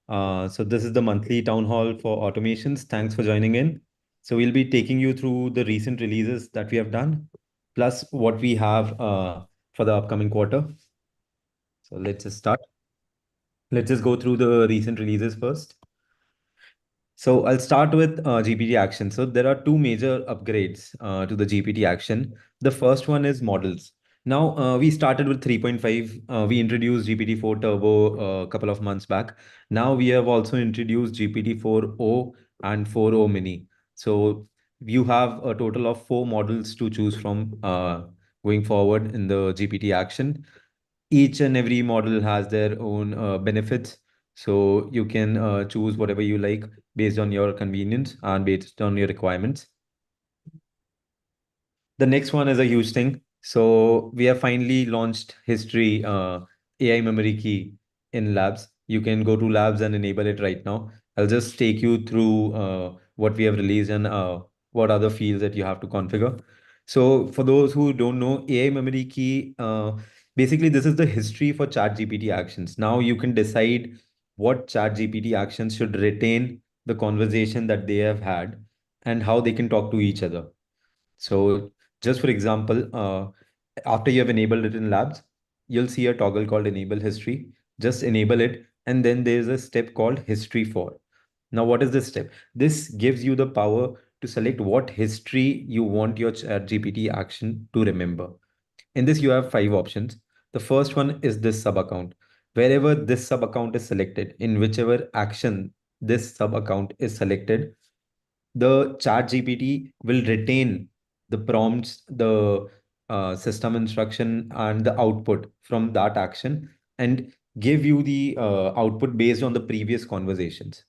So this is the monthly town hall for automations. Thanks for joining in. So we'll be taking you through the recent releases that we have done, plus what we have for the upcoming quarter. So let's just start. Let's just go through the recent releases first. So I'll start with GPT Action. So there are two major upgrades to the GPT Action. The first one is models. Now we started with 3.5. We introduced GPT-4 Turbo a couple of months back. Now we have also introduced GPT-4o and 4o Mini. So you have a total of four models to choose from going forward in the GPT Action. Each and every model has their own benefits. So you can choose whatever you like based on your convenience and based on your requirements. The next one is a huge thing. So we have finally launched History AI memory key in labs. You can go to labs and enable it right now. I'll just take you through what we have released and what other fields that you have to configure. So for those who don't know, AI memory key, basically this is the history for ChatGPT actions. Now you can decide what ChatGPT actions should retain the conversation that they have had and how they can talk to each other. So just for example, after you have enabled it in labs, you'll see a toggle called enable history. Just enable it. And then there's a step called history for. Now, what is this step? This gives you the power to select what history you want your GPT action to remember. In this, you have five options. The first one is this sub account. Wherever this sub account is selected, in whichever action this sub account is selected, the chat GPT will retain the prompts, the system instruction, and the output from that action and give you the output based on the previous conversations,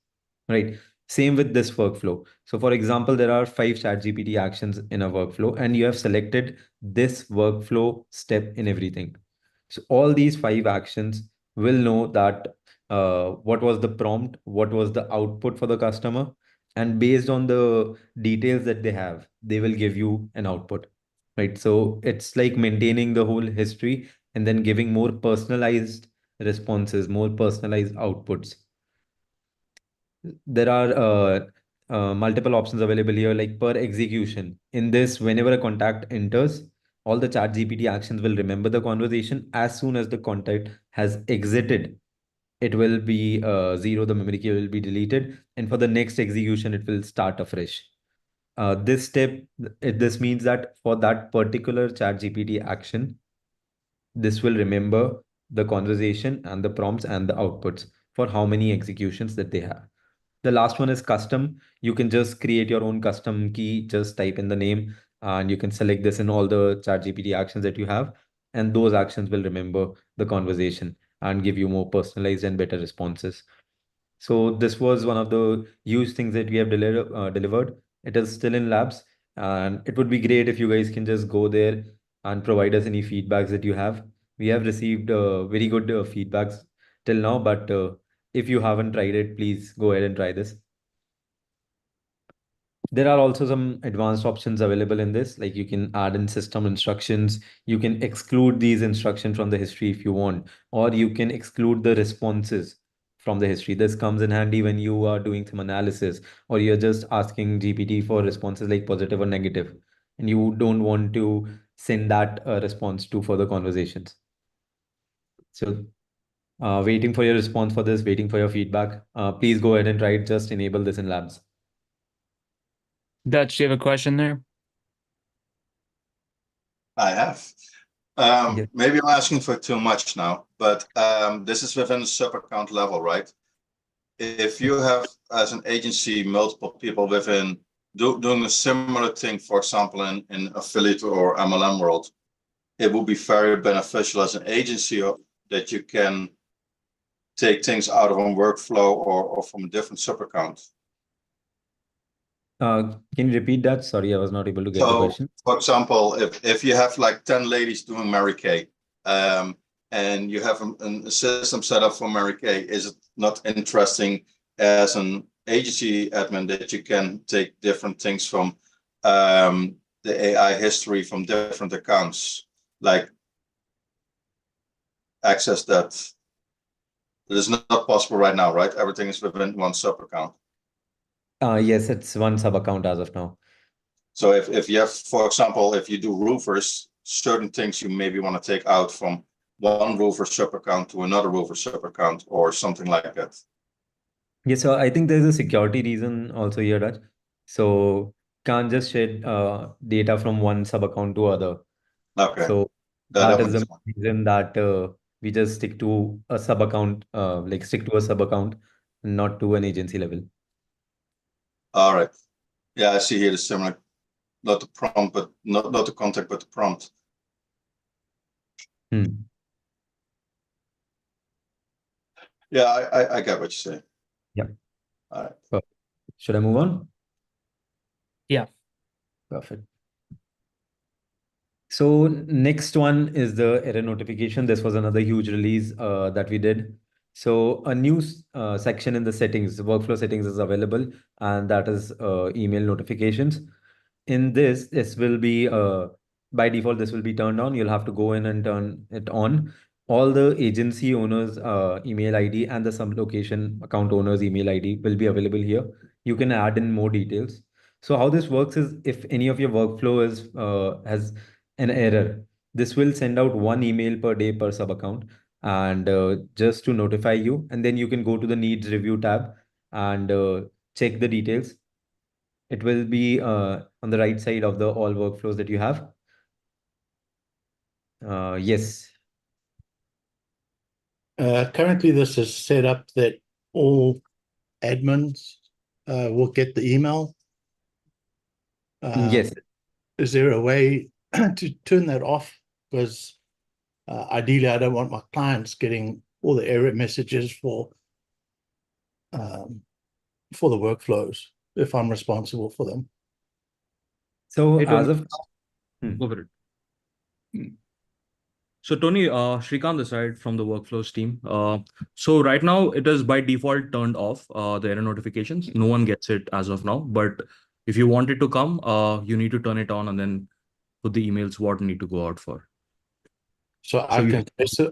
right? Same with this workflow. So for example, there are five chat GPT actions in a workflow and you have selected this workflow step in everything. So all these five actions will know that what was the prompt, what was the output for the customer, and based on the details that they have, they will give you an output, right? So it's like maintaining the whole history and then giving more personalized responses, more personalized outputs. There are multiple options available here, like per execution. In this, whenever a contact enters, all the chat GPT actions will remember the conversation. As soon as the contact has exited, it will be zero, the memory key will be deleted. And for the next execution, it will start afresh. This step, this means that for that particular chat GPT action, this will remember the conversation and the prompts and the outputs for how many executions that they have. The last one is custom. You can just create your own custom key, just type in the name, and you can select this in all the ChatGPT actions that you have. And those actions will remember the conversation and give you more personalized and better responses. So this was one of the huge things that we have delivered. It is still in labs, and it would be great if you guys can just go there and provide us any feedbacks that you have. We have received very good feedbacks till now, but if you haven't tried it, please go ahead and try this. There are also some advanced options available in this, like you can add in system instructions, you can exclude these instructions from the history if you want, or you can exclude the responses from the history. This comes in handy when you are doing some analysis or you're just asking GPT for responses like positive or negative, and you don't want to send that response to further conversations. So waiting for your response for this, waiting for your feedback. Please go ahead and try it. Just enable this in labs. Dutch, do you have a question there? I have. Maybe I'm asking for too much now, but this is within the sub account level, right? If you have, as an agency, multiple people within doing a similar thing, for example, in affiliate or MLM world, it would be very beneficial as an agency that you can take things out of one workflow or from a different sub account. Can you repeat that? Sorry, I was not able to get the question. For example, if you have like 10 ladies doing Mary Kay, and you have a system set up for Mary Kay, is it not interesting as an agency admin that you can take different things from the AI history from different accounts, like access that It is not possible right now, right? Everything is within one sub account. Yes, it's one sub account as of now. So if you have, for example, if you do roofers, certain things you maybe want to take out from one roofer sub account to another roofer sub account or something like that. Yes, so I think there's a security reason also here, Raj. So can't just share data from one sub account to other. Okay, So that that is makes the sense. reason that we just stick to a sub account, like stick to a sub account, not to an agency level. All right. Yeah, I see here the similar, not the prompt, but not the contact, but the prompt. Yeah, I get what you say. Yeah. All right. Perfect. Should I move on? Yeah. Perfect. So next one is the error notification. This was another huge release that we did. So a new section in the settings, workflow settings is available, and that is email notifications. In this will be by default, this will be turned on. You'll have to go in and turn it on. All the agency owners email ID and the sub location account owners email ID will be available here. You can add in more details. So how this works is if any of your workflow is has an error, this will send out one email per day per sub account and just to notify you, and then you can go to the needs review tab and check the details. It will be on the right side of the all workflows that you have. Yes. Currently, this is set up that all admins will get the email. Yes. Is there a way to turn that off? Because ideally, I don't want my clients getting all the error messages for the workflows if I'm responsible for them. So Hey, as Tony, of go for it. So Tony, Shrikant aside from the workflows team. So right now it is by default turned off, the error notifications. No one gets it as of now. But if you want it to come, you need to turn it on and then put the emails what need to go out for. So you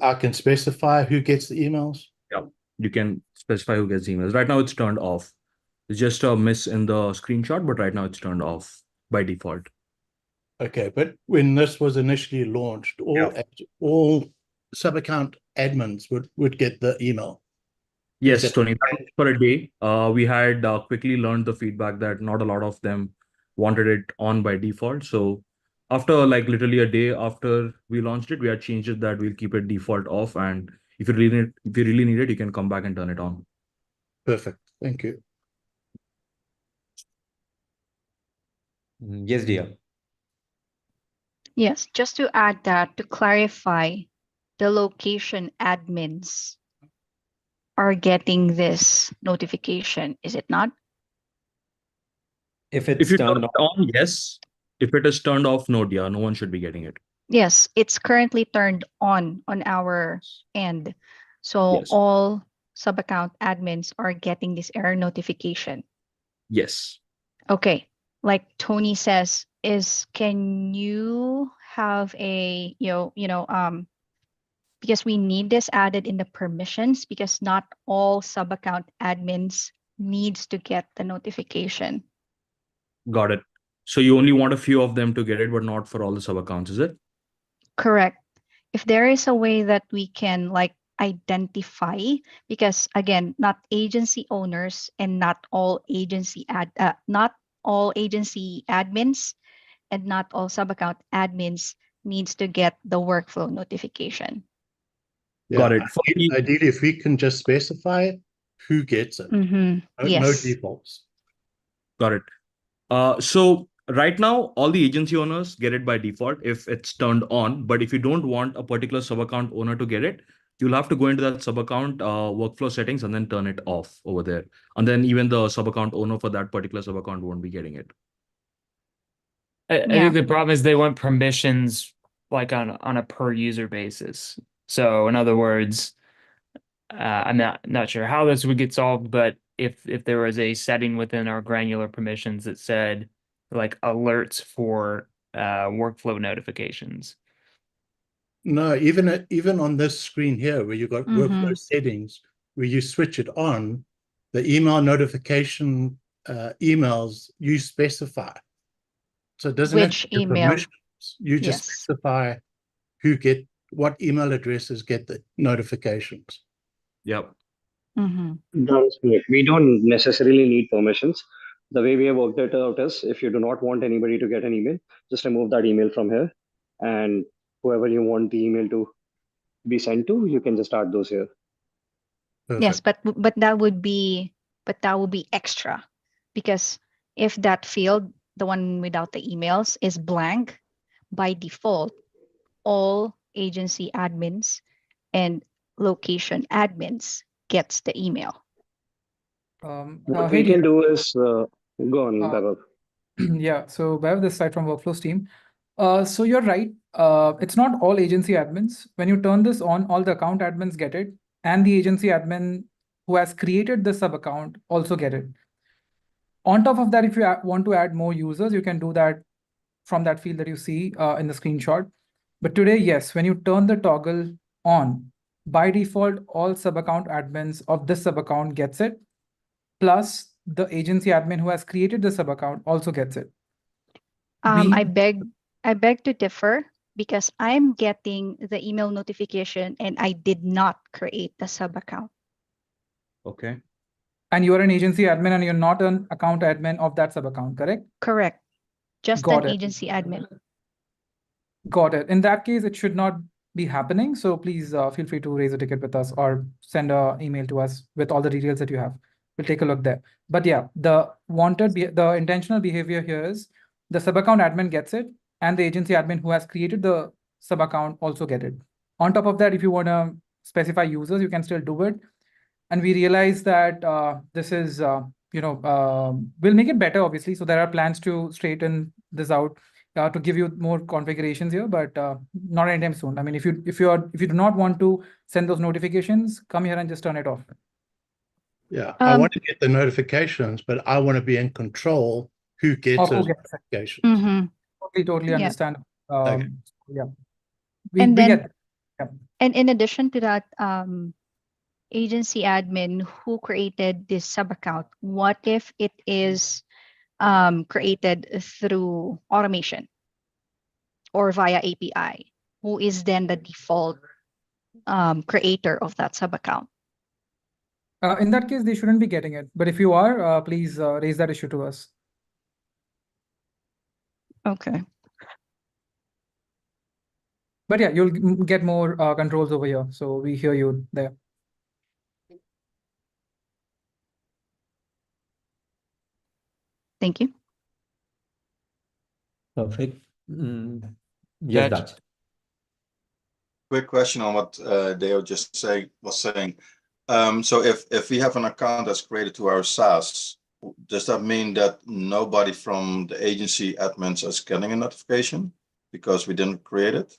I can specify who gets the emails. Yeah, you can specify who gets emails. Right now it's turned off. It's just a miss in the screenshot, but right now it's turned off by default. Okay, but when this was initially launched, all sub-account admins would get the email. Yes, Tony, that was for a day. We had quickly learned the feedback that not a lot of them wanted it on by default. So after like literally a day after we launched it, we had changed it that we'll keep it default off. And if you really need it, you can come back and turn it on. Perfect. Thank you. Yes, dear. Yes, just to add that, to clarify, the location admins are getting this notification, is it not? If If it's you turn turned it on, yes. If it is turned off, no, yeah, no one should be getting it. Yes, it's currently turned on our end. So Yes. all sub-account admins are getting this error notification. Yes. Okay, like Tony says, can you have a, because we need this added in the permissions because not all sub-account admins needs to get the notification. Got it. So you only want a few of them to get it, but not for all the sub accounts, is it? Correct. If there is a way that we can like identify, because again, not agency owners and not all agency admins and not all sub-account admins needs to get the workflow notification. Got it. Ideally, if we can just specify who gets it. Yes. No defaults. Got it. So right now, all the agency owners get it by default if it's turned on. But if you don't want a particular sub account owner to get it, you'll have to go into that sub account workflow settings and then turn it off over there. And then even the sub account owner for that particular sub account won't be getting it. I think the problem is they want permissions like on a per user basis. So in other words, I'm not sure how this would get solved, but if there was a setting within our granular permissions that said like alerts for workflow notifications. No, even on this screen here where you got workflow settings, where you switch it on, the email notification emails you specify. So it doesn't have Which to be email? permissions. You just Yes. specify what email addresses get the notifications. Yep. That is correct. We don't necessarily need permissions. The way we have worked it out is if you do not want anybody to get an email, just remove that email from here. And whoever you want the email to be sent to, you can just add those here. Yes, but that would be extra, because if that field, the one without the emails, is blank, by default, all agency admins and location admins gets the email. What we can do is go on, Vaibhav. Yeah, so Vaibhav, this side from Workflows team. So you're right. It's not all agency admins. When you turn this on, all the account admins get it, and the agency admin who has created the sub account also get it. On top of that, if you want to add more users, you can do that from that field that you see in the screenshot. But today, yes, when you turn the toggle on, by default, all sub account admins of this sub account gets it, plus the agency admin who has created the sub account also gets it. I beg to differ, because I'm getting the email notification and I did not create the sub account. Okay. And you are an agency admin and you're not an account admin of that sub account, correct? Correct. Just Got an it. agency admin. Got it. In that case, it should not be happening. So please feel free to raise a ticket with us or send an email to us with all the details that you have. We'll take a look there. But yeah, the intentional behavior here is the sub account admin gets it, and the agency admin who has created the sub account also get it. On top of that, if you want to specify users, you can still do it. And we realize that this is, we'll make it better, obviously. So there are plans to straighten this out to give you more configurations here, but not anytime soon. I mean, if you do not want to send those notifications, come here and just turn it off. Yeah, I want to get the notifications, but I want to be in control who gets those notifications. Totally understand. Okay. Yeah. And then, get yeah. And in addition to that, agency admin who created this sub account, what if it is created through automation or via API? Who is then the default creator of that sub account? In that case, they shouldn't be getting it. But if you are, please raise that issue to us. Okay. But yeah, you'll get more controls over here. So we hear you there. Thank you. Perfect. Yes, that's. Quick question on what Deo just was saying. So if we have an account that's created to our SaaS, does that mean that nobody from the agency admins is getting a notification because we didn't create it?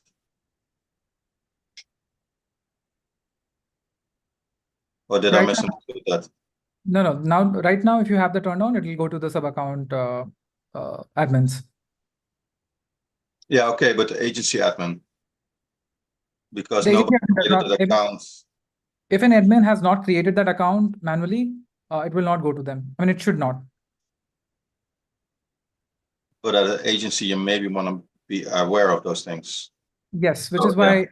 Or did I misunderstand that? No. Right now, if you have that turned on, it will go to the sub account admins. Yeah, okay, but the agency admin, because The nobody agency admin created the account. If an admin has not created that account manually, it will not go to them. I mean, it should not. But at an agency, you maybe want to be aware of those things. Yes, which is why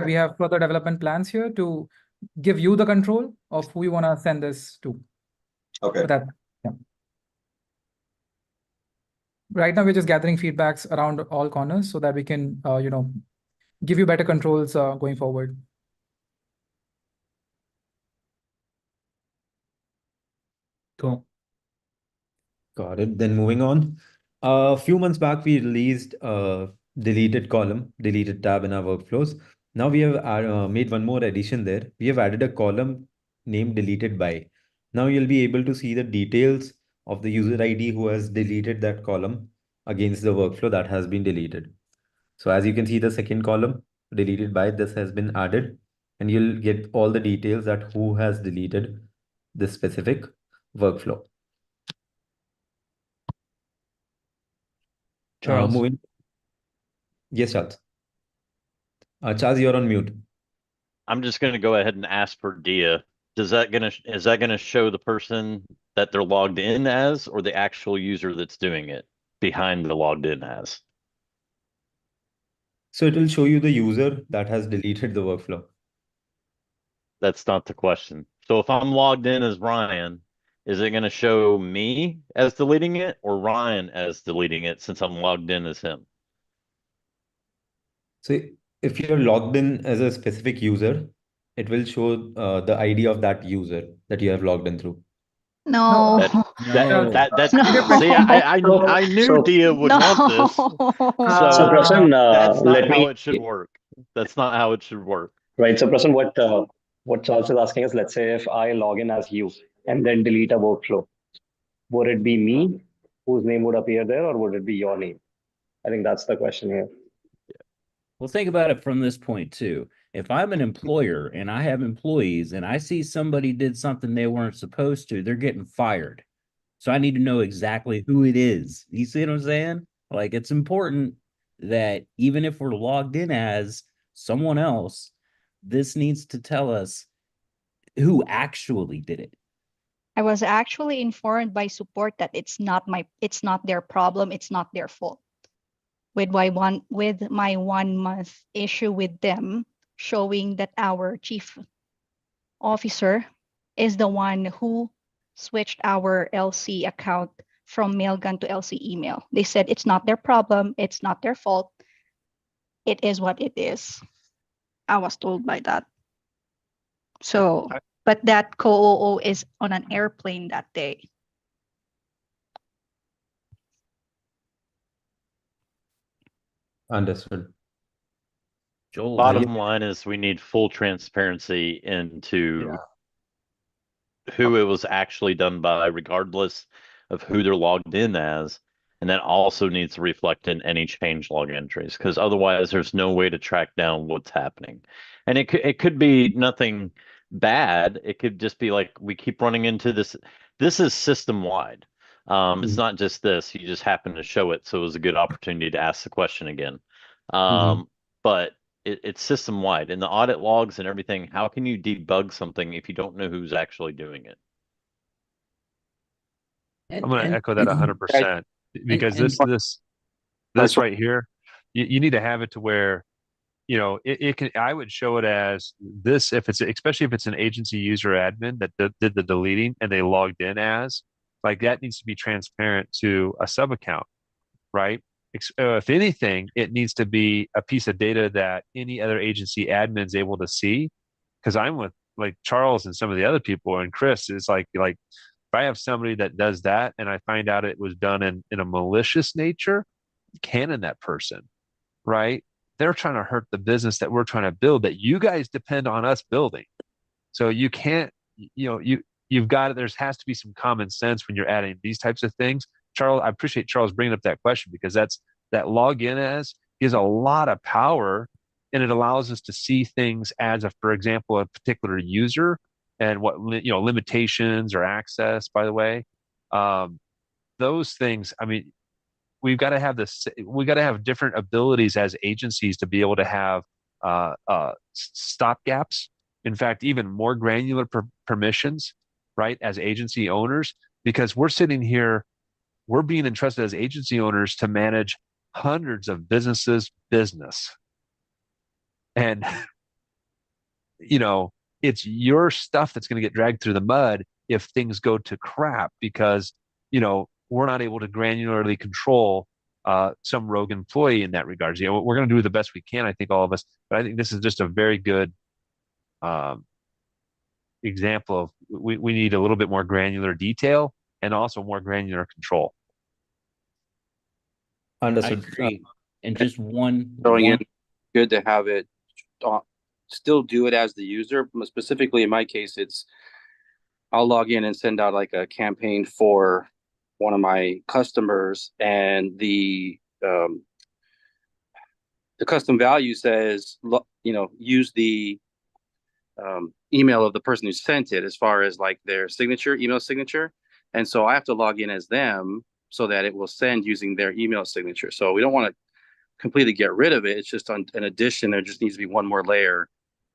we have further development plans here to give you the control of who you want to send this to. Okay. Right now, we're just gathering feedbacks around all corners so that we can, give you better controls going forward. Cool. Got it. Then moving on. A few months back, we released a deleted tab in our workflows. Now we have made one more addition there. We have added a column named deleted by. Now you'll be able to see the details of the user ID who has deleted that column against the workflow that has been deleted. So as you can see, the second column deleted by, this has been added, and you'll get all the details that who has deleted this specific workflow. Charles. Yes, Charles. Charles, you're on mute. I'm just going to go ahead and ask for Dia is that gonna show the person that they're logged in as, or the actual user that's doing it behind the logged in as? So it will show you the user that has deleted the workflow. That's not the question. So if I'm logged in as Ryan, is it gonna show me as deleting it or Ryan as deleting it since I'm logged in as him? So if you're logged in as a specific user, it will show the ID of that user that you have logged in through. No. That No. No. see, I knew So, Dia would No. want this. so So Prasan, that's not let how me it should work. That's not how it should work. right. So Prasan, what Charles is asking is, let's say if I log in as you and then delete a workflow, would it be me whose name would appear there, or would it be your name? I think that's the question here. Well, think about it from this point too. If I'm an employer and I have employees and I see somebody did something they weren't supposed to, they're getting fired. So I need to know exactly who it is. You see what I'm saying? Like, it's important that even if we're logged in as someone else, this needs to tell us who actually did it. I was actually informed by support that it's not their problem, it's not their fault. With my 1 month issue with them, showing that our chief officer is the one who switched our LC account from Mailgun to LC email. They said it's not their problem, it's not their fault. It is what it is. I was told by that. So, but that co-OO is on an airplane that day. Understood. Joel, Bottom line is we need full transparency into who it was actually done by, regardless of who they're logged in as. And that also needs to reflect in any change log entries, because otherwise there's no way to track down what's happening. And it could be nothing bad. It could just be like we keep running into this. This is system wide. It's not just this. You just happen to show it, so it was a good opportunity to ask the question again. But it's system wide. In the audit logs and everything, how can you debug something if you don't know who's actually doing it? I'm going to echo that 100% because this right here, you need to have it to where, you know, it can. I would show it as this if it's, especially if it's an agency user admin that did the deleting and they logged in as, like, that needs to be transparent to a sub account, right? If anything, it needs to be a piece of data that any other agency admin is able to see. Because I'm with like Charles and some of the other people, and Chris is like if I have somebody that does that and I find out it was done in a malicious nature, canon that person, right? They're trying to hurt the business that we're trying to build, that you guys depend on us building. So you can't, you know, you've got it. There has to be some common sense when you're adding these types of things. Charles, I appreciate Charles bringing up that question, because that login as gives a lot of power, and it allows us to see things as for example, a particular user and what, you know, limitations or access, by the way, those things. I mean, we've got to have this. We got to have different abilities as agencies to be able to have stop gaps. In fact, even more granular permissions, right? As agency owners, because we're sitting here, we're being entrusted as agency owners to manage hundreds of businesses' business. And, you know, it's your stuff that's going to get dragged through the mud if things go to crap, because, you know, we're not able to granularly control some rogue employee in that regard. You know, we're going to do the best we can, I think, all of us. But I think this is just a very good example of we need a little bit more granular detail and also more granular control. Understood. I agree. And just one good to have it still do it as the user. Specifically in my case, I'll log in and send out like a campaign for one of my customers, and the custom value says, you know, use the email of the person who sent it as far as like their signature, email signature. And so I have to log in as them so that it will send using their email signature. So we don't want to completely get rid of it. It's just an addition. There just needs to be one more layer,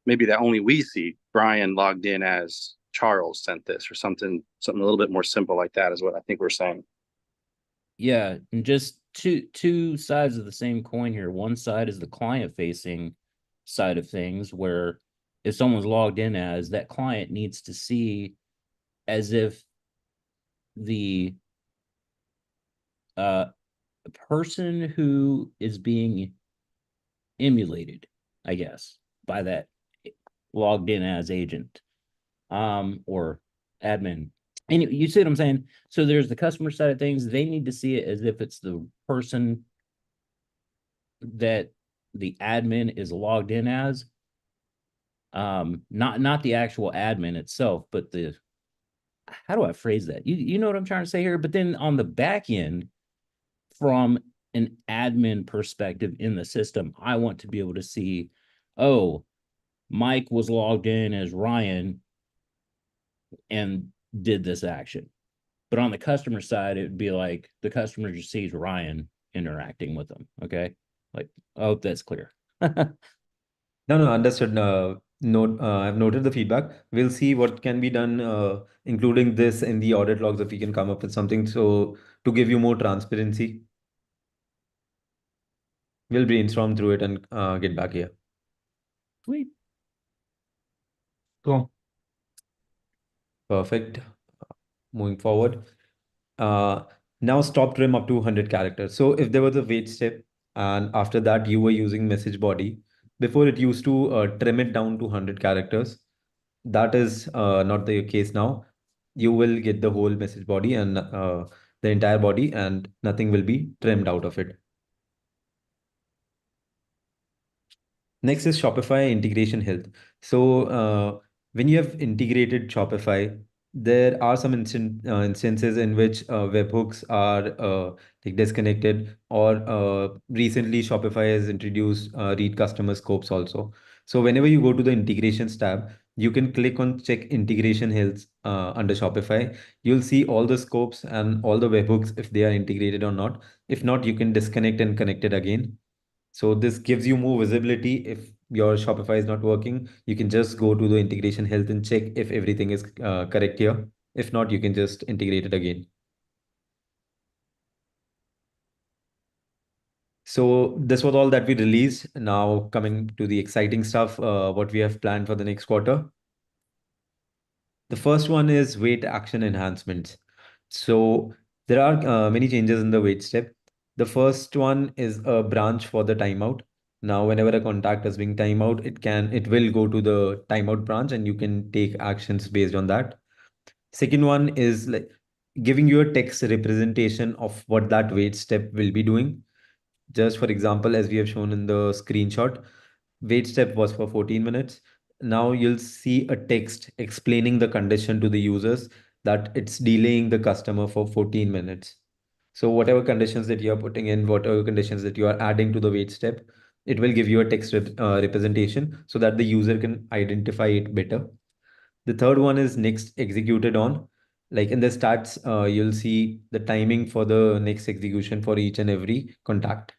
maybe that only we see. Brian logged in as Charles sent this, or something a little bit more simple like that is what I think we're saying. Yeah, and just two sides of the same coin here. One side is the client facing side of things, where if someone's logged in as, that client needs to see as if the person who is being emulated, I guess, by that logged in as agent or admin. And you see what I'm saying? So there's the customer side of things. They need to see it as if it's the person that the admin is logged in as. Not the actual admin itself, but the, how do I phrase that? You know what I'm trying to say here? But then on the back end, from an admin perspective in the system, I want to be able to see, oh, Mike was logged in as Ryan and did this action. But on the customer side, it would be like the customer just sees Ryan interacting with them. Okay. Like, I hope that's clear. No, understood. I've noted the feedback. We'll see what can be done, including this in the audit logs, if we can come up with something so to give you more transparency. We'll brainstorm through it and get back here. Sweet. Cool. Perfect. Moving forward. Now stop trim up to 100 characters. So if there was a wait step and after that you were using message body, before it used to trim it down to 100 characters. That is not the case now. You will get the whole message body and the entire body, and nothing will be trimmed out of it. Next is Shopify integration health. So when you have integrated Shopify, there are some instances in which webhooks are like disconnected, or recently Shopify has introduced read customer scopes also. So whenever you go to the integrations tab, you can click on check integration health under Shopify. You'll see all the scopes and all the webhooks if they are integrated or not. If not, you can disconnect and connect it again. So this gives you more visibility. If your Shopify is not working, you can just go to the integration health and check if everything is correct here. If not, you can just integrate it again. So this was all that we released. Now coming to the exciting stuff, what we have planned for the next quarter. The first one is wait action enhancements. So there are many changes in the wait step. The first one is a branch for the timeout. Now, whenever a contact is being timeout, it will go to the timeout branch and you can take actions based on that. Second one is like giving you a text representation of what that wait step will be doing. Just for example, as we have shown in the screenshot, wait step was for 14 minutes. Now you'll see a text explaining the condition to the users that it's delaying the customer for 14 minutes. So whatever conditions that you are putting in, whatever conditions that you are adding to the wait step, it will give you a text representation so that the user can identify it better. The third one is next executed on. Like in the stats, you'll see the timing for the next execution for each and every contact.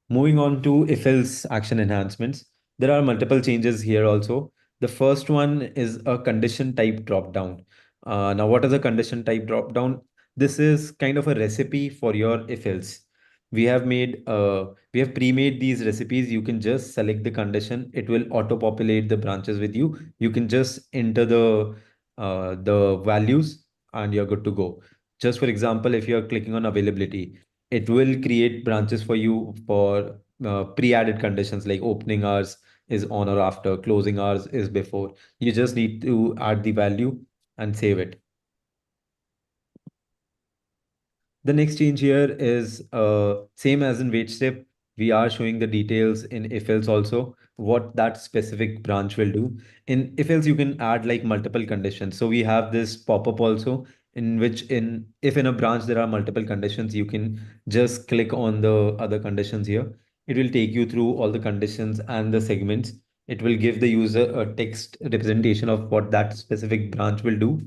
Moving on to if-else action enhancements, there are multiple changes here also. The first one is a condition type dropdown. Now, what is a condition type dropdown? This is kind of a recipe for your if-else. We have pre-made these recipes. You can just select the condition. It will auto-populate the branches with you. You can just enter the values and you're good to go. Just for example, if you're clicking on availability, it will create branches for you for pre-added conditions like opening hours is on or after, closing hours is before. You just need to add the value and save it. The next change here is same as in wait step. We are showing the details in if else also, what that specific branch will do. In if else, you can add like multiple conditions. So we have this pop-up also in which if in a branch there are multiple conditions, you can just click on the other conditions here. It will take you through all the conditions and the segments. It will give the user a text representation of what that specific branch will do.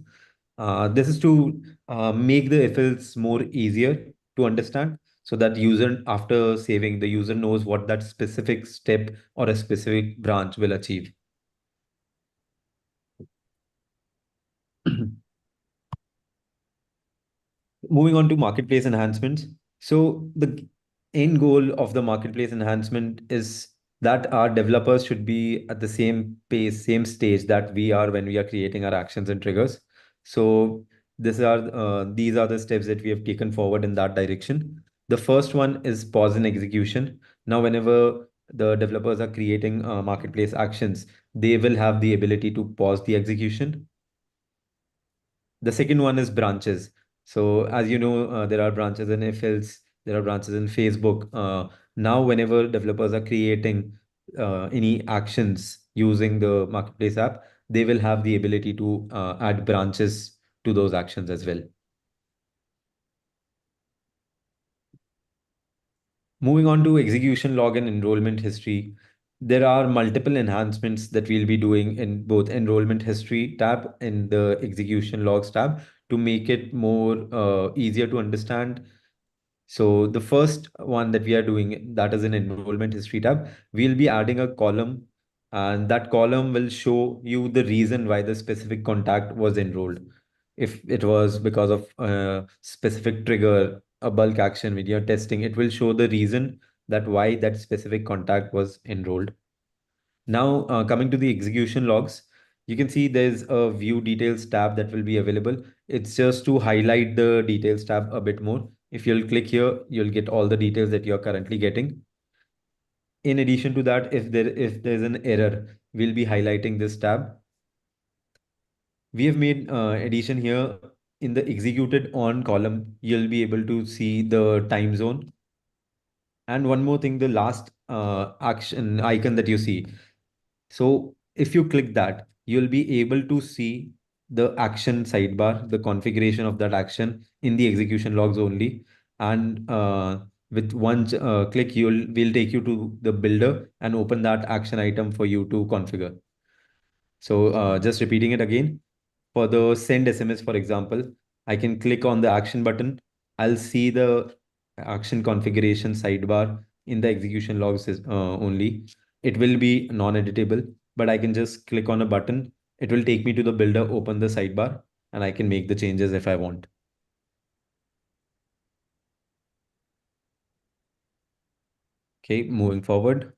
This is to make the if else more easier to understand. so that user, after saving, the user knows what that specific step or a specific branch will achieve. Moving on to marketplace enhancements. So the end goal of the marketplace enhancement is that our developers should be at the same pace, same stage that we are when we are creating our actions and triggers. So these are the steps that we have taken forward in that direction. The first one is pause in execution. Now, whenever the developers are creating marketplace actions, they will have the ability to pause the execution. The second one is branches. So as you know, there are branches in FLs, there are branches in Facebook. Now, whenever developers are creating any actions using the marketplace app, they will have the ability to add branches to those actions as well. Moving on to execution log and enrollment history, there are multiple enhancements that we'll be doing in both enrollment history tab and the execution logs tab to make it more easier to understand. So the first one that we are doing, that is an enrollment history tab, we'll be adding a column, and that column will show you the reason why the specific contact was enrolled. If it was because of a specific trigger, a bulk action when you're testing, it will show the reason that why that specific contact was enrolled. Now, coming to the execution logs, you can see there's a view details tab that will be available. It's just to highlight the details tab a bit more. If you'll click here, you'll get all the details that you're currently getting. In addition to that, if there's an error, we'll be highlighting this tab. We have made addition here in the executed on column. You'll be able to see the time zone. And one more thing, the last action icon that you see. So if you click that, you'll be able to see the action sidebar, the configuration of that action in the execution logs only. And with one click, we'll take you to the builder and open that action item for you to configure. So just repeating it again, for the send SMS, for example, I can click on the action button. I'll see the action configuration sidebar in the execution logs only. It will be non-editable, but I can just click on a button. It will take me to the builder, open the sidebar, and I can make the changes if I want. Okay, moving forward.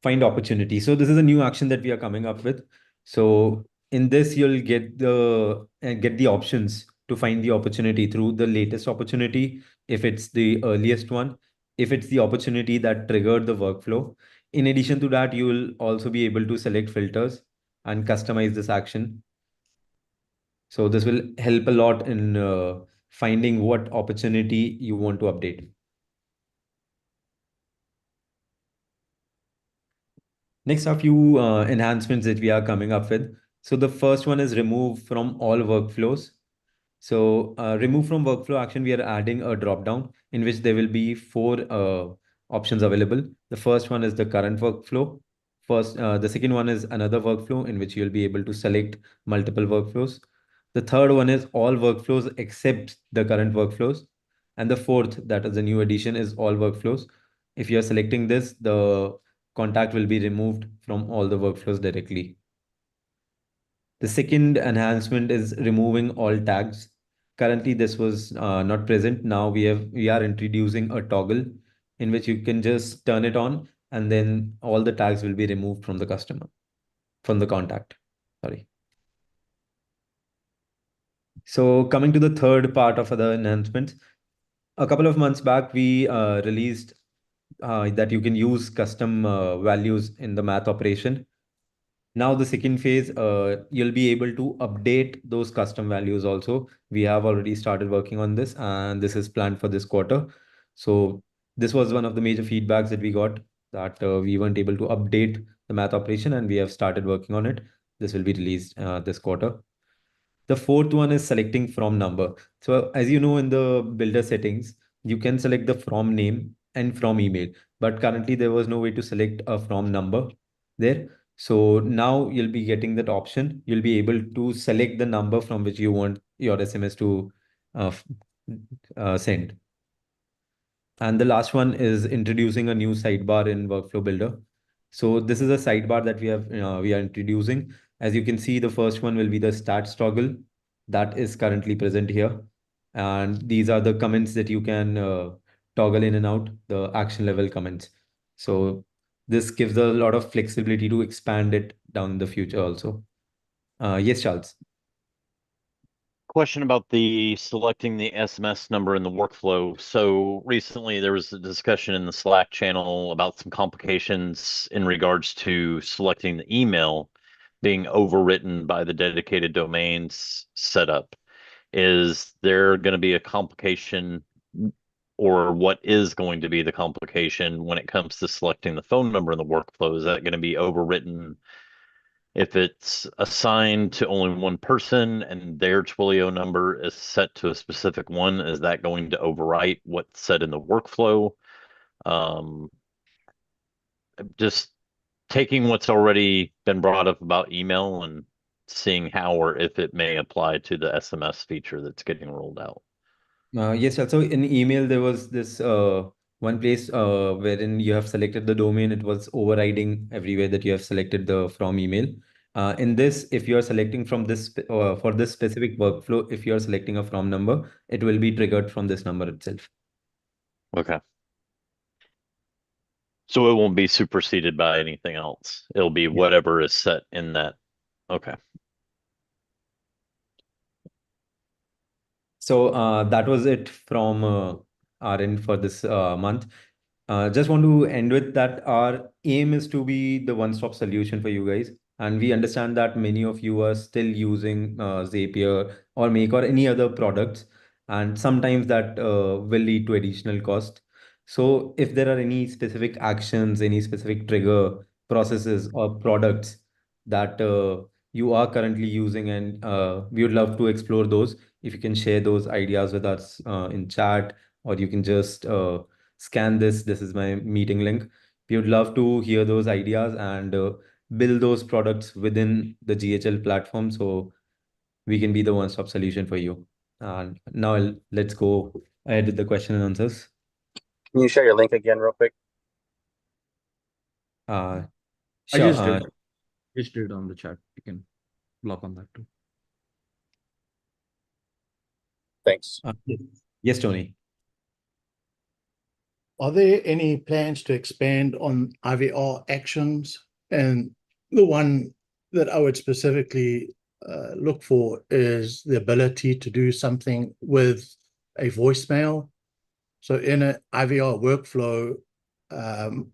Find opportunity. So this is a new action that we are coming up with. So in this, you'll get the options to find the opportunity through the latest opportunity, if it's the earliest one, if it's the opportunity that triggered the workflow. In addition to that, you will also be able to select filters and customize this action. So this will help a lot in finding what opportunity you want to update. Next, a few enhancements that we are coming up with. So the first one is remove from all workflows. So remove from workflow action, we are adding a drop down in which there will be four options available. The first one is the current workflow. The second one is another workflow in which you'll be able to select multiple workflows. The third one is all workflows except the current workflows. And the fourth, that is a new addition, is all workflows. If you're selecting this, the contact will be removed from all the workflows directly. The second enhancement is removing all tags. Currently, this was not present. Now we are introducing a toggle in which you can just turn it on, and then all the tags will be removed from the customer, from the contact. Sorry. So coming to the third part of the enhancements, a couple of months back, we released that you can use custom values in the math operation. Now the second phase, you'll be able to update those custom values also. We have already started working on this, and this is planned for this quarter. So this was one of the major feedbacks that we got, that we weren't able to update the math operation, and we have started working on it. This will be released this quarter. The fourth one is selecting from number. So as you know, in the builder settings, you can select the from name and from email, but currently there was no way to select a from number there. So now you'll be getting that option. You'll be able to select the number from which you want your SMS to uh, send. And the last one is introducing a new sidebar in Workflow Builder. So this is a sidebar that we are introducing. As you can see, the first one will be the stats toggle that is currently present here. And these are the comments that you can toggle in and out, the action level comments. So this gives a lot of flexibility to expand it down in the future also. Yes, Charles. Question about the selecting the SMS number in the workflow. So recently there was a discussion in the Slack channel about some complications in regards to selecting the email being overwritten by the dedicated domains setup. Is there going to be a complication, or what is going to be the complication when it comes to selecting the phone number in the workflow? Is that going to be overwritten if it's assigned to only one person and their Twilio number is set to a specific one? Is that going to overwrite what's set in the workflow? Just taking what's already been brought up about email and seeing how or if it may apply to the SMS feature that's getting rolled out. Yes, also in email, there was this one place wherein you have selected the domain, it was overriding everywhere that you have selected the from email. In this, if you are selecting from this for this specific workflow, if you are selecting a from number, it will be triggered from this number itself. Okay. So it won't be superseded by anything else. It'll be whatever is set in that. Okay. So that was it from our end for this month. Just want to end with that our aim is to be the one-stop solution for you guys. And we understand that many of you are still using Zapier or Make or any other products. And sometimes that will lead to additional cost. So if there are any specific actions, any specific trigger processes or products that you are currently using, and we would love to explore those. If you can share those ideas with us in chat, or you can just scan this. This is my meeting link. We would love to hear those ideas and build those products within the GHL platform so we can be the one-stop solution for you. And now let's go ahead with the question and answers. Can you share your link again real quick? Sure. I just did on the chat. You can block on that too. Thanks. Yes, Tony. Are there any plans to expand on IVR actions? And the one that I would specifically look for is the ability to do something with a voicemail. So in an IVR workflow,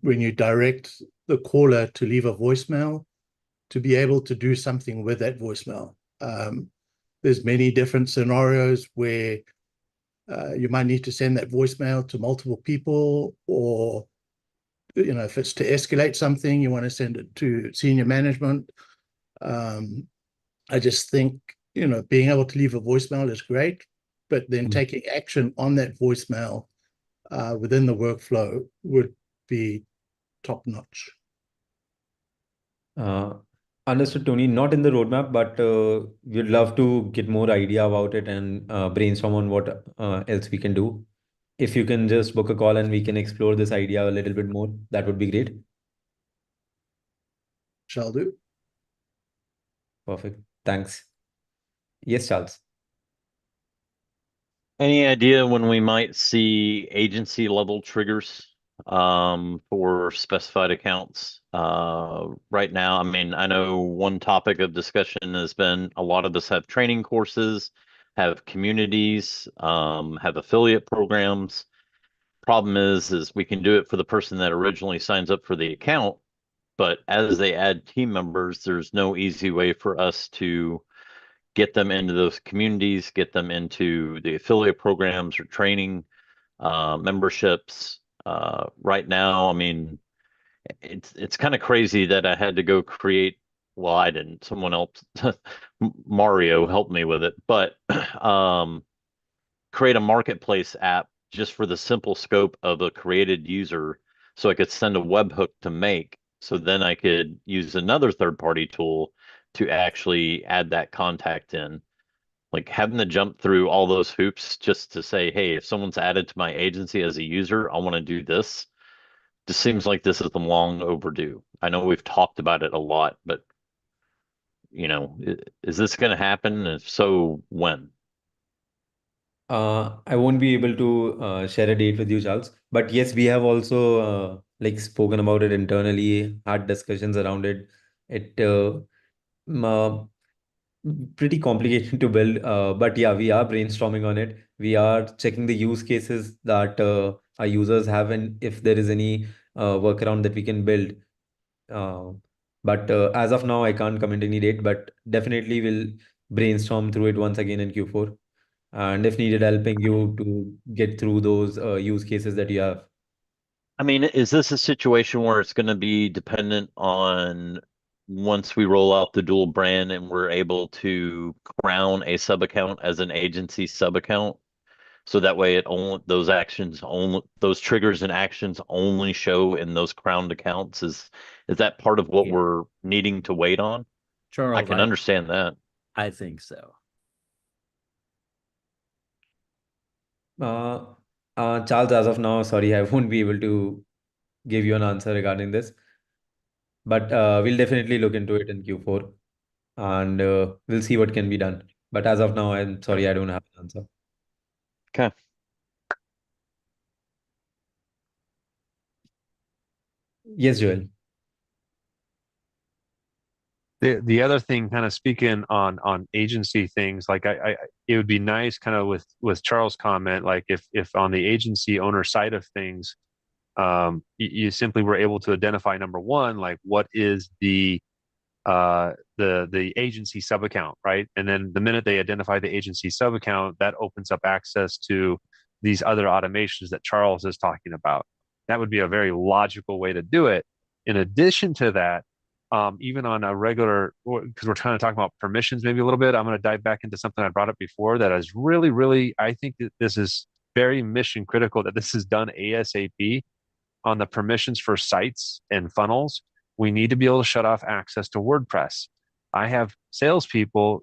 when you direct the caller to leave a voicemail, to be able to do something with that voicemail. There's many different scenarios where you might need to send that voicemail to multiple people, or if it's to escalate something, you want to send it to senior management. I just think being able to leave a voicemail is great, but then taking action on that voicemail within the workflow would be top notch. Understood, Tony. Not in the roadmap, but we'd love to get more idea about it and brainstorm on what else we can do. If you can just book a call and we can explore this idea a little bit more, that would be great. Shall do. Perfect. Thanks. Yes, Charles. Any idea when we might see agency level triggers for specified accounts? Right now, I mean, I know one topic of discussion has been a lot of us have training courses, have communities, have affiliate programs. Problem is we can do it for the person that originally signs up for the account, but as they add team members, there's no easy way for us to get them into those communities, get them into the affiliate programs or training memberships. Right now, I mean, it's kind of crazy that I had to go create. Well, I didn't. Someone else, Mario, helped me with it. But create a marketplace app just for the simple scope of a created user, so I could send a webhook to Make. So then I could use another third-party tool to actually add that contact in. Like having to jump through all those hoops just to say, hey, if someone's added to my agency as a user, I want to do this. Just seems like this is long overdue. I know we've talked about it a lot, but is this going to happen? If so, when? I won't be able to share a date with you, Charles. But yes, we have also like spoken about it internally, had discussions around it. It pretty complicated to build, but yeah, we are brainstorming on it. We are checking the use cases that our users have, and if there is any workaround that we can build. Uh, but as of now, I can't commit any date, but definitely we'll brainstorm through it once again in Q4. And if needed, helping you to get through those use cases that you have. I mean, is this a situation where it's going to be dependent on once we roll out the dual brand and we're able to crown a sub account as an agency sub account? So that way those triggers and actions only show in those crowned accounts. Is that part of what we're needing to wait on? Charles, I can understand that. I think so. Charles, as of now, sorry, I won't be able to give you an answer regarding this. But we'll definitely look into it in Q4 and we'll see what can be done. But as of now, I'm sorry, I don't have an answer. Okay. Yes, Joel. The other thing, kind of speaking on agency things, like it would be nice, kind of with Charles' comment, like if on the agency owner side of things, you simply were able to identify, number one, like what is the agency sub account, right? And then the minute they identify the agency sub account, that opens up access to these other automations that Charles is talking about. That would be a very logical way to do it. In addition to that, even on a regular, because we're trying to talk about permissions maybe a little bit, I'm going to dive back into something I brought up before that is really, really, I think that this is very mission critical that this is done ASAP on the permissions for sites and funnels. We need to be able to shut off access to WordPress. I have salespeople,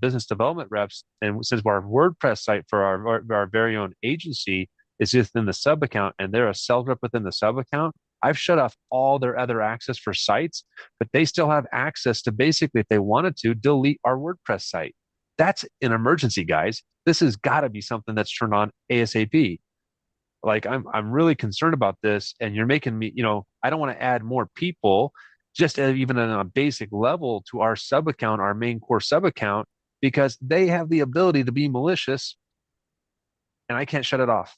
business development reps, and since our WordPress site for our very own agency is within the sub account, and they're a sales rep within the sub account, I've shut off all their other access for sites, but they still have access to basically, if they wanted to, delete our WordPress site. That's an emergency, guys. This has got to be something that's turned on ASAP. Like I'm really concerned about this, and you're making me, I don't want to add more people, just even on a basic level to our sub account, our main core sub account, because they have the ability to be malicious, and I can't shut it off.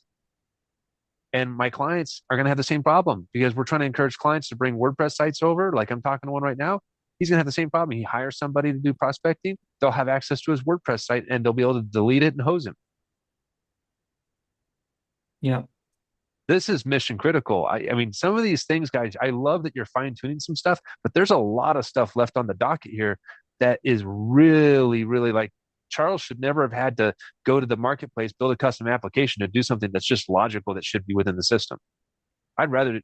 And my clients are going to have the same problem because we're trying to encourage clients to bring WordPress sites over. Like I'm talking to one right now. He's going to have the same problem. He hires somebody to do prospecting. They'll have access to his WordPress site and they'll be able to delete it and hose him. Yeah. This is mission critical. I mean, some of these things, guys, I love that you're fine tuning some stuff, but there's a lot of stuff left on the docket here that is really, really like Charles should never have had to go to the marketplace, build a custom application to do something that's just logical that should be within the system. I'd rather,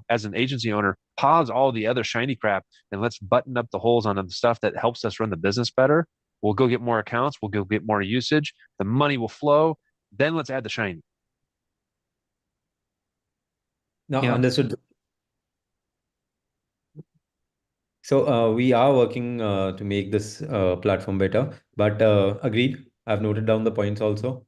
as an agency owner, pause all the other shiny crap and let's button up the holes on the stuff that helps us run the business better. We'll go get more accounts. We'll go get more usage. The money will flow. Then let's add the shiny. No, understood. So we are working to make this platform better, but agreed. I've noted down the points also.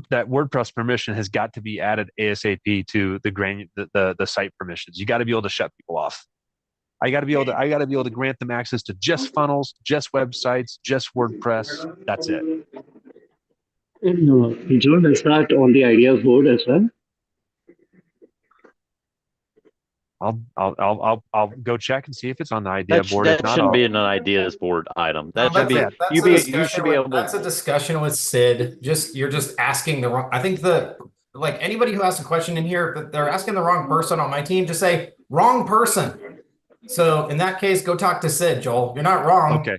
That WordPress permission has got to be added ASAP to the site permissions. You got to be able to shut people off. I got to be able to grant them access to just funnels, just websites, just WordPress. That's it. Joel, is that on the ideas board as well? I'll go check and see if it's on the idea board. That shouldn't be an ideas board item. That should be you should be able. That's a discussion with Sid. You're just asking the wrong. I think like anybody who asks a question in here, they're asking the wrong person on my team. Just say wrong person. So in that case, go talk to Sid, Joel. You're not wrong. Okay.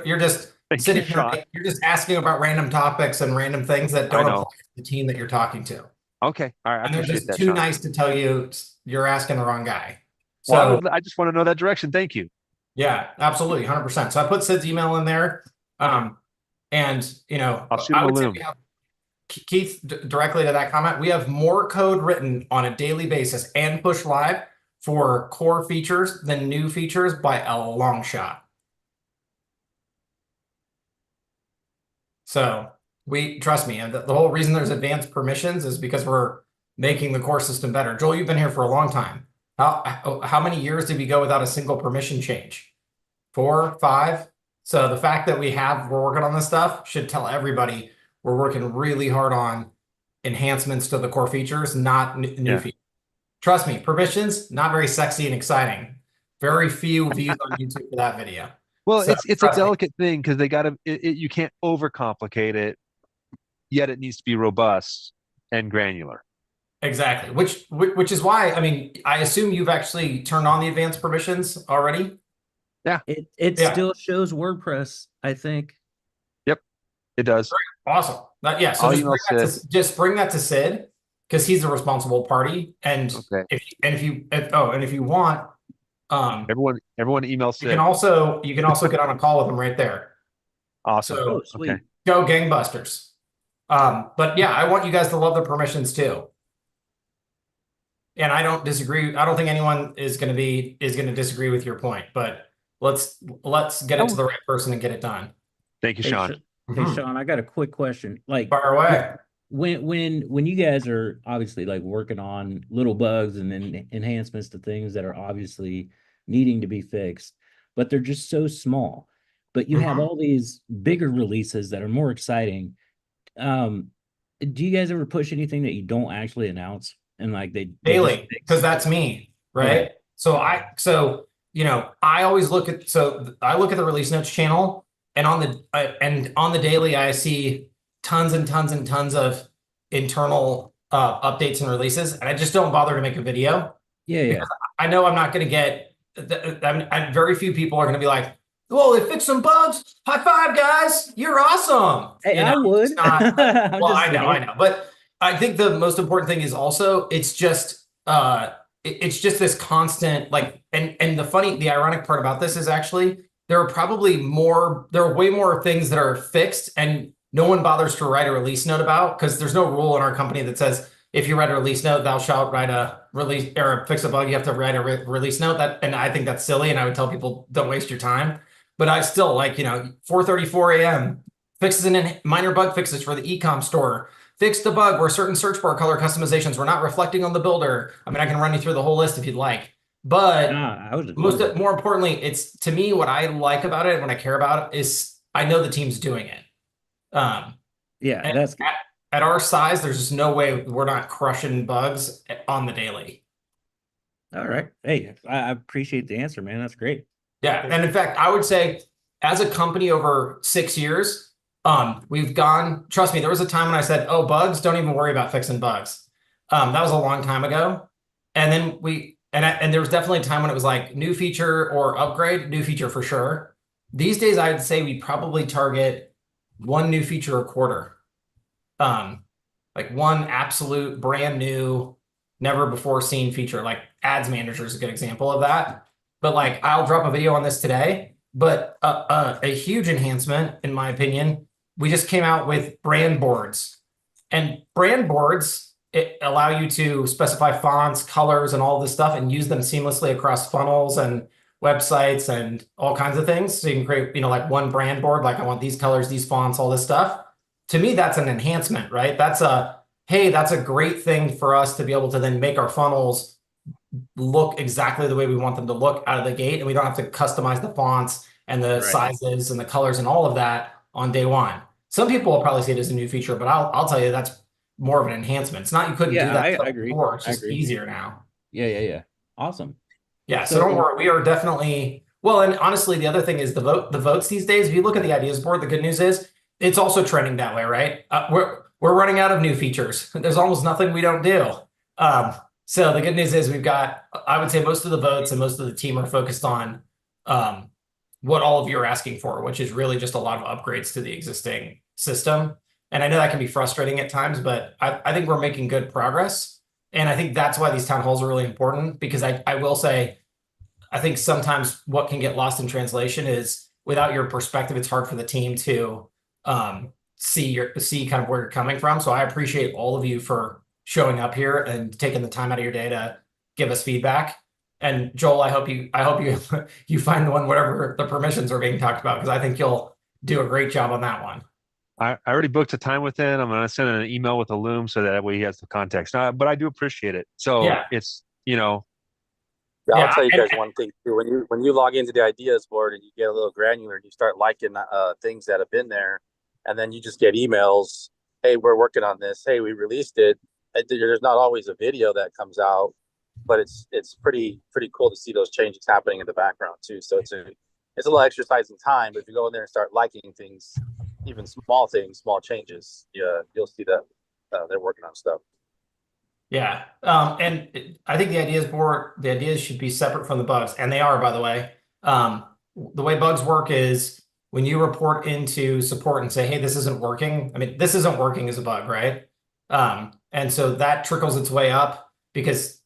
You're just sitting here. You're just asking about random topics and random things that don't apply to the team that you're talking to. Okay. All right. And they're just too nice to tell you you're asking the wrong guy. So well, I just want to know that direction. Thank you. Yeah, absolutely. 100%. So I put Sid's email in there. And, you know, I'll shoot I him a would say loom. we have, Keith, directly to that comment, we have more code written on a daily basis and push live for core features than new features by a long shot. So trust me, the whole reason there's advanced permissions is because we're making the core system better. Joel, you've been here for a long time. How many years did we go without a single permission change? 4, 5? So the fact that we're working on this stuff should tell everybody we're working really hard on enhancements to the core features, not new features. Trust me, permissions, not very sexy and exciting. Very few views on YouTube for that video. Well, So, it's a delicate thing because they got to, you can't overcomplicate it, yet it needs to be robust and granular. Exactly, which is why, I mean, I assume you've actually turned on the advanced permissions already. Yeah. It still shows WordPress, I think. Yep, it does. Great. Awesome. Yeah, so just bring that to Sid, because he's the responsible party. And if you want, everyone email Sid. You can also get on a call with him right there. Awesome. So okay. Go gangbusters. But yeah, I want you guys to love the permissions too. And I don't disagree. I don't think anyone is going to disagree with your point, but let's get it to the right person and get it done. Thank you, Sean. Hey, Sean, I got a quick question. Like, fire away. When you guys are obviously like working on little bugs and then enhancements to things that are obviously needing to be fixed, but they're just so small, but you have all these bigger releases that are more exciting. Do you guys ever push anything that you don't actually announce? And like they daily, because that's me, right? Yeah. So I always look at the release notes channel, and on the daily I see tons and tons and tons of internal updates and releases, and I just don't bother to make a video. Yeah. I know I'm not going to get. Very few people are going to be like, "Well, they fixed some bugs. High five, guys! You're awesome." Hey, I would. Well, I know, but I think the most important thing is also it's just this constant and the ironic part about this is actually there are way more things that are fixed and no one bothers to write a release note about, because there's no rule in our company that says if you write a release note, thou shalt write a release or fix a bug. You have to write a release note. And I think that's silly, and I would tell people don't waste your time. But I still 4:34 a.m. fixes and minor bug fixes for the e-com store. Fixed the bug where certain search bar color customizations were not reflecting on the builder. I mean, I can run you through the whole list if you'd like. But more importantly, it's to me what I like about it, when I care about it, is I know the team's doing it. That's at our size, there's just no way we're not crushing bugs on the daily. All right. Hey, I appreciate the answer, man. That's great. Yeah, and in fact, I would say as a company over 6 years, we've gone, trust me, there was a time when I said, oh, bugs, don't even worry about fixing bugs. That was a long time ago. And then there was definitely a time when it was like new feature or upgrade, new feature for sure. These days, I'd say we probably target one new feature a quarter. Like one absolute brand new, never before seen feature, like Ads Manager is a good example of that. But like, I'll drop a video on this today, but a huge enhancement, in my opinion, we just came out with brand boards. And brand boards allow you to specify fonts, colors, and all this stuff and use them seamlessly across funnels and websites and all kinds of things. So you can create, like one brand board, like I want these colors, these fonts, all this stuff. To me, that's an enhancement, right? That's a great thing for us to be able to then make our funnels look exactly the way we want them to look out of the gate. And we don't have to customize the fonts and the sizes and the colors and all of that on day one. Some people will probably see it as a new feature, but I'll tell you that's more of an enhancement. It's not you couldn't do that I agree. before. It's just easier now. Yeah. Awesome. Yeah, so don't worry. We are definitely and honestly, the other thing is the votes these days. If you look at the ideas board, the good news is it's also trending that way, right? We're running out of new features. There's almost nothing we don't do. So the good news is we've got, I would say most of the votes and most of the team are focused on what all of you are asking for, which is really just a lot of upgrades to the existing system. And I know that can be frustrating at times, but I think we're making good progress. And I think that's why these town halls are really important, because I will say, I think sometimes what can get lost in translation is without your perspective, it's hard for the team to see kind of where you're coming from. So I appreciate all of you for showing up here and taking the time out of your day to give us feedback. And Joel, I hope you you find the one whatever the permissions are being talked about, because I think you'll do a great job on that one. I already booked a time with him. I'm going to send an email with a Loom so that way he has the context. But I do appreciate it. So Yeah. it's, you know. Yeah, I'll tell you guys one thing too. When you log into the ideas board and you get a little granular and you start liking things that have been there, and then you just get emails, hey, we're working on this. Hey, we released it. There's not always a video that comes out, but it's pretty cool to see those changes happening in the background too. So it's a little exercise in time, but if you go in there and start liking things, even small things, small changes, you'll see that they're working on stuff. Yeah. And I think the ideas should be separate from the bugs, and they are, by the way. The way bugs work is when you report into support and say, hey, this isn't working. I mean, this isn't working as a bug, right? And so that trickles its way up, because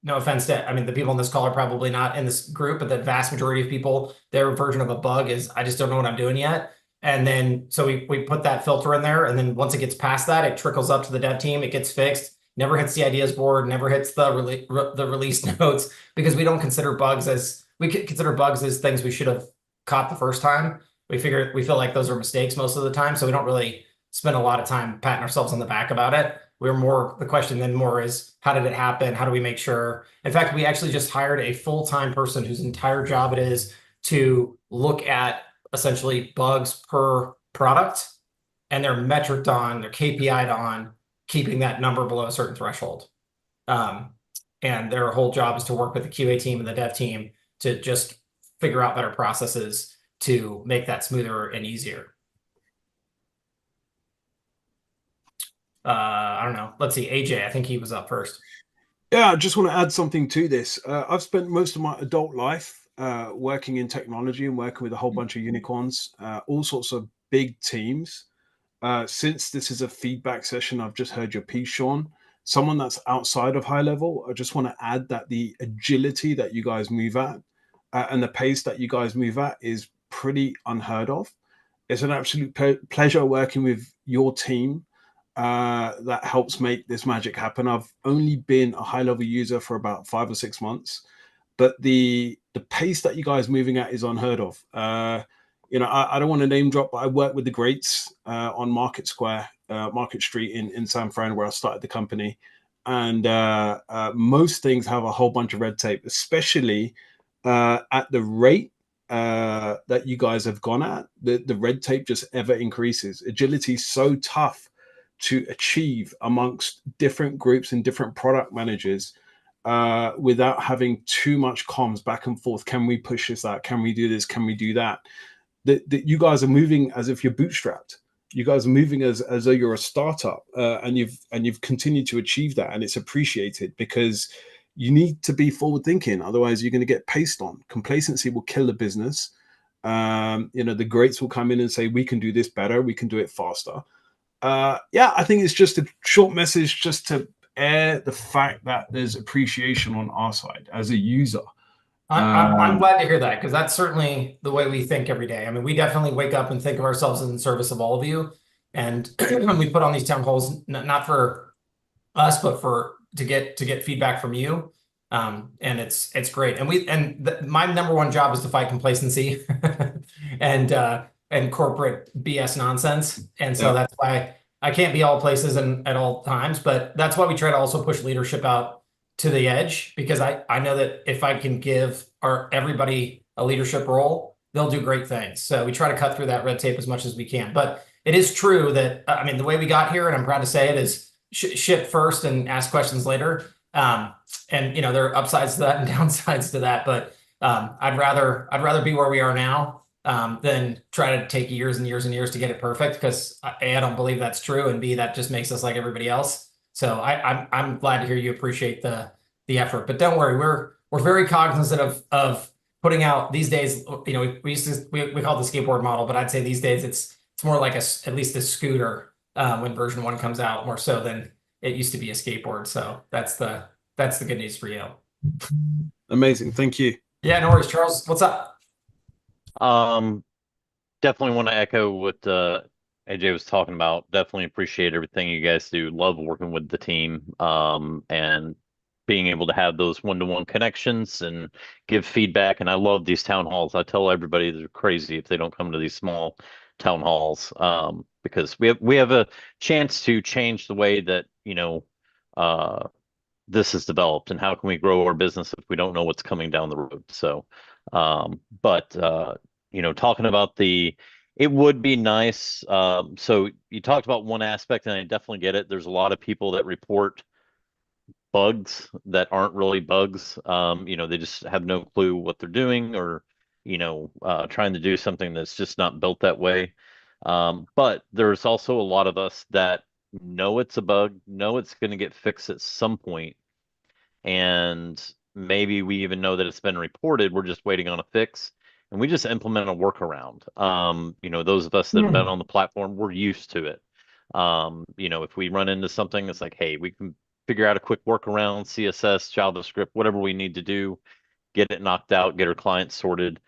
no offense to, I mean, the people in this call are probably not in this group, but the vast majority of people, their version of a bug is, I just don't know what I'm doing yet. And then, so we put that filter in there. And then once it gets past that, it trickles up to the dev team. It gets fixed. Never hits the ideas board, never hits the release notes, because we don't consider bugs as things we should have caught the first time. We feel like those are mistakes most of the time, so we don't really spend a lot of time patting ourselves on the back about it. The question then more is, how did it happen? How do we make sure? In fact, we actually just hired a full-time person whose entire job it is to look at essentially bugs per product, and they're metriced on, they're KPI'd on keeping that number below a certain threshold. And their whole job is to work with the QA team and the dev team to just figure out better processes to make that smoother and easier. I don't know. Let's see. AJ, I think he was up first. Yeah, I just want to add something to this. I've spent most of my adult life working in technology and working with a whole bunch of unicorns, all sorts of big teams. Since this is a feedback session, I've just heard your piece, Sean. Someone that's outside of high level, I just want to add that the agility that you guys move at and the pace that you guys move at is pretty unheard of. It's an absolute pleasure working with your team that helps make this magic happen. I've only been a high level user for about 5 or 6 months, but the pace that you guys moving at is unheard of. I don't want to name drop, but I work with the greats on Market Street in San Fran, where I started the company. And most things have a whole bunch of red tape, especially at the rate that you guys have gone at. The red tape just ever increases. Agility is so tough to achieve amongst different groups and different product managers without having too much comms back and forth. Can we push this out? Can we do this? Can we do that? That you guys are moving as if you're bootstrapped. You guys are moving as though you're a startup, and you've continued to achieve that, and it's appreciated, because you need to be forward thinking. Otherwise, you're going to get paced on. Complacency will kill the business. The greats will come in and say, we can do this better, we can do it faster. I think it's just a short message just to air the fact that there's appreciation on our side as a user. I'm glad to hear that, because that's certainly the way we think every day. I mean, we definitely wake up and think of ourselves in service of all of you. And when we put on these town halls, not for us, but to get feedback from you. And it's great. And my number one job is to fight complacency and corporate BS nonsense. And so That's why I can't be all places and at all times, but that's why we try to also push leadership out to the edge, because I know that if I can give everybody a leadership role, they'll do great things. So we try to cut through that red tape as much as we can. But it is true that, the way we got here, and I'm proud to say it, is ship first and ask questions later. And there are upsides to that and downsides to that. But I'd rather be where we are now than try to take years and years and years to get it perfect, because A, I don't believe that's true, and B, that just makes us like everybody else. So I'm glad to hear you appreciate the effort, but don't worry, we're very cognizant of putting out these days. We call it the skateboard model, but I'd say these days it's more like at least a scooter when version 1 comes out, more so than it used to be a skateboard. So that's the good news for you. Amazing, thank you. Yeah, no worries, Charles. What's up? Definitely want to echo what AJ was talking about. Definitely appreciate everything you guys do. Love working with the team, and being able to have those one-to-one connections and give feedback. And I love these town halls. I tell everybody they're crazy if they don't come to these small town halls, because we have a chance to change the way that, this is developed, and how can we grow our business if we don't know what's coming down the road. So, but talking about it would be nice. So you talked about one aspect, and I definitely get it. There's a lot of people that report bugs that aren't really bugs. They just have no clue what they're doing, or trying to do something that's just not built that way. But there's also a lot of us that know it's a bug, know it's going to get fixed at some point, and maybe we even know that it's been reported. We're just waiting on a fix, and we just implement a workaround. Those of us that have been on the platform, we're used to it. If we run into something, it's like, hey, we can figure out a quick workaround, CSS, JavaScript, whatever we need to do, get it knocked out, get our clients sorted.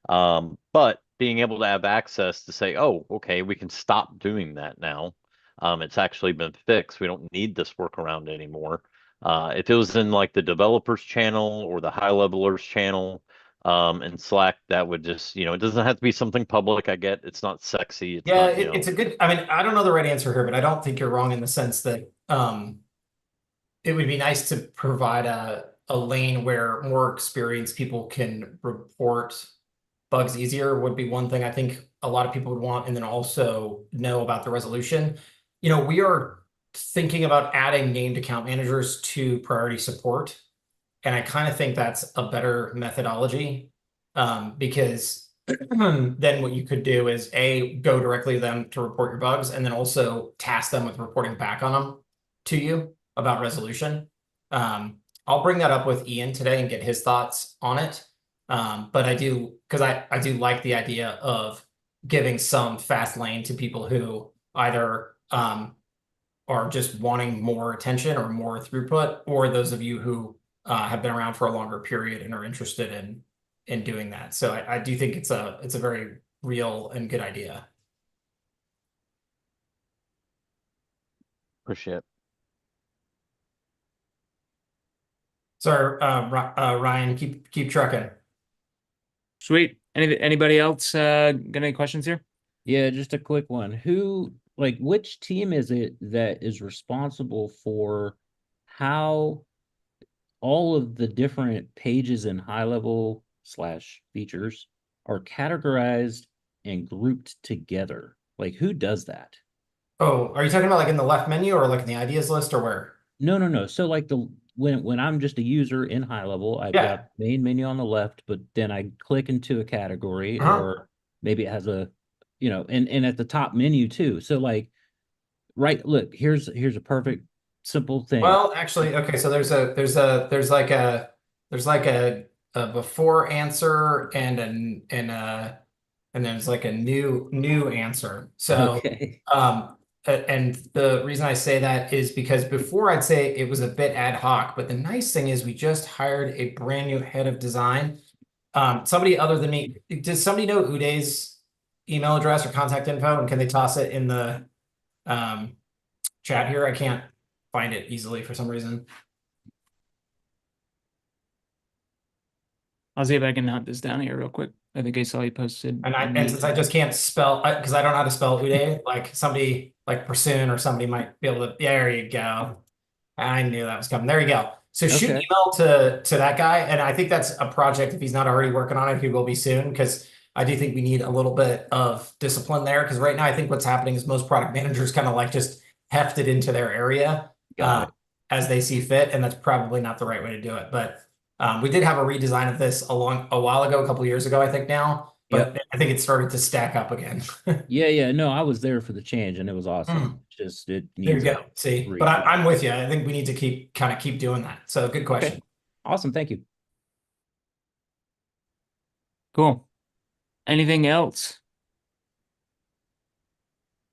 But being able to have access to say, oh, okay, we can stop doing that now. It's actually been fixed. We don't need this workaround anymore. If it was in like the developers channel or the high levelers channel, in Slack, that would just, it doesn't have to be something public. I get it's not sexy. It's Yeah, not, it's a good, I mean, I don't know the right answer here, but I don't think you're wrong in the sense that it would be nice to provide a lane where more experienced people can report bugs easier would be one thing I think a lot of people would want, and then also know about the resolution. We are thinking about adding named account managers to priority support, and I kind of think that's a better methodology, because then what you could do is go directly to them to report your bugs, and then also task them with reporting back on them to you about resolution. I'll bring that up with Ian today and get his thoughts on it. But I do like the idea of giving some fast lane to people who either are just wanting more attention or more throughput, or those of you who have been around for a longer period and are interested in doing that. So I do think it's a very real and good idea. appreciate it. Sorry, Ryan, keep trucking. Sweet. Anybody else got any questions here? Yeah, just a quick one. Which team is it that is responsible for how all of the different pages and high level / features are categorized and grouped together? Like, who does that? Oh, are you talking about like in the left menu or like in the ideas list or where? No. So like when I'm just a user in high level, I've got main menu on the left, but then I click into a category, or maybe it has a, and at the top menu too. So like, look, here's a perfect simple thing. Well, actually, okay. So there's like a before answer and there's like a new answer. So, okay. And the reason I say that is because before I'd say it was a bit ad hoc, but the nice thing is we just hired a brand new head of design. Somebody other than me. Does somebody know Uday's email address or contact info, and can they toss it in the chat here? I can't find it easily for some reason. I'll see if I can hunt this down here real quick. I think I saw you posted. And since I just can't spell, because I don't know how to spell Uday, like somebody like Pursoon or somebody might be able to. There you go. I knew that was coming. There you go. So shoot an email to that guy, and I think that's a project. If he's not already working on it, he will be soon, because I do think we need a little bit of discipline there. Because right now, I think what's happening is most product managers kind of like just heft it into their area as they see fit, and that's probably not the right way to do it. But we did have a redesign of this a while ago, a couple of years ago, I think now. But I think it started to stack up again. Yeah. No, I was there for the change, and it was awesome. Just it needs. There you go. See, but I'm with you. I think we need to keep doing that. So good question. Okay. Awesome. Thank you. Cool. Anything else?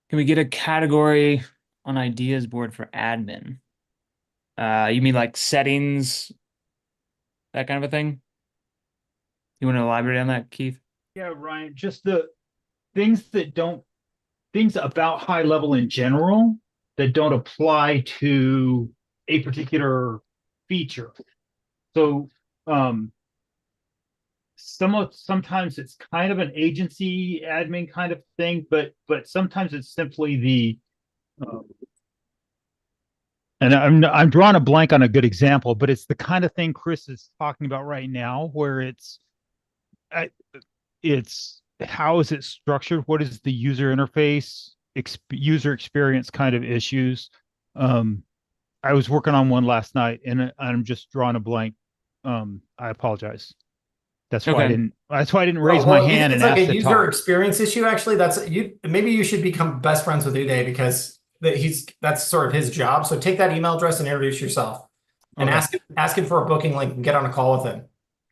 Can we get a category on ideas board for admin? You mean like settings, that kind of a thing? You want to elaborate on that, Keith? Yeah, Ryan, just the things that don't things about high level in general that don't apply to a particular feature. So sometimes it's kind of an agency admin kind of thing, but sometimes it's simply the and I'm drawing a blank on a good example, but it's the kind of thing Chris is talking about right now, where it's how is it structured? What is the user interface, user experience kind of issues? I was working on one last night, and I'm just drawing a blank. I apologize. That's why I didn't. That's why I didn't raise my hand and like ask a to user talk. experience issue. Actually, that's you. Maybe you should become best friends with Uday because that's sort of his job. So take that email address and introduce yourself, and ask him for a booking link and get on a call with him.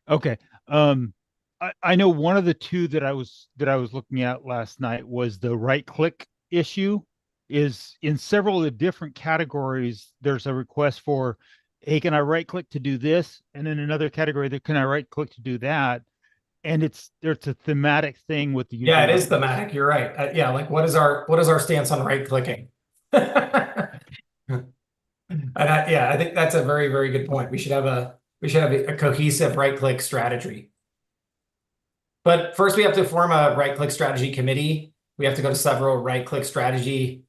Okay. I know one of the two that I was looking at last night was the right click issue. Is in several of the different categories, there's a request for, hey, can I right click to do this? And in another category, can I right click to do that? And there's a thematic thing with the user. Yeah, it is thematic. You're right. Yeah, like what is our stance on right clicking? I think that's a very, very good point. We should have a cohesive right click strategy. But first, we have to form a right click strategy committee. We have to go to several right click strategy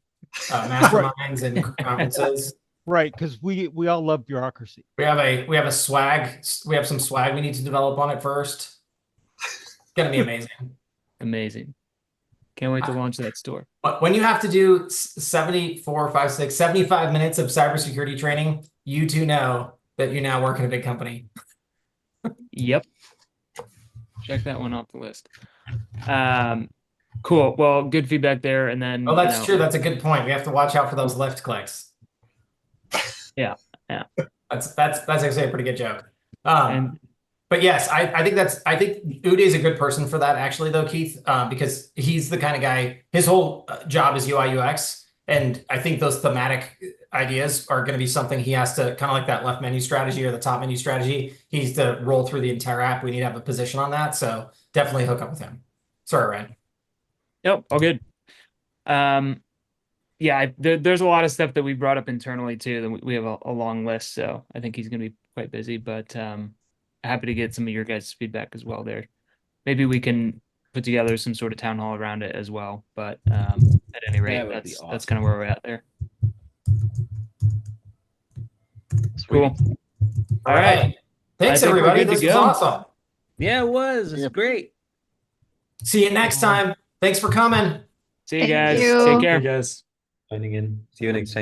masterminds and conferences. Right, because we all love bureaucracy. We have a swag. We have some swag we need to develop on it first. It's gonna be amazing. Amazing. Can't wait to launch that store. When you have to do 75 minutes of cybersecurity training, you do know that you now work in a big company. Yep. Check that one off the list. Cool. Well, good feedback there. And then that's true. That's a good point. We have to watch out for those left clicks. Yeah. That's actually a pretty good joke. But yes, I think Uday is a good person for that, actually, though, Keith, because he's the kind of guy. His whole job is UI UX, and I think those thematic ideas are going to be something he has to kind of like that left menu strategy or the top menu strategy. He needs to roll through the entire app. We need to have a position on that, so definitely hook up with him. Sorry, Ryan. Yep, all good. Yeah, there's a lot of stuff that we brought up internally too. That we have a long list, so I think he's going to be quite busy. But happy to get some of your guys' feedback as well there. Maybe we can put together some sort of town hall around it as well. But at any rate, that's kind of where we're at there. Sweet. Cool. All right. Thanks, everybody. This was awesome. Yeah, it was. It's great. See you next time. Thanks for coming. See you guys. Take care. Signing in. See you next time.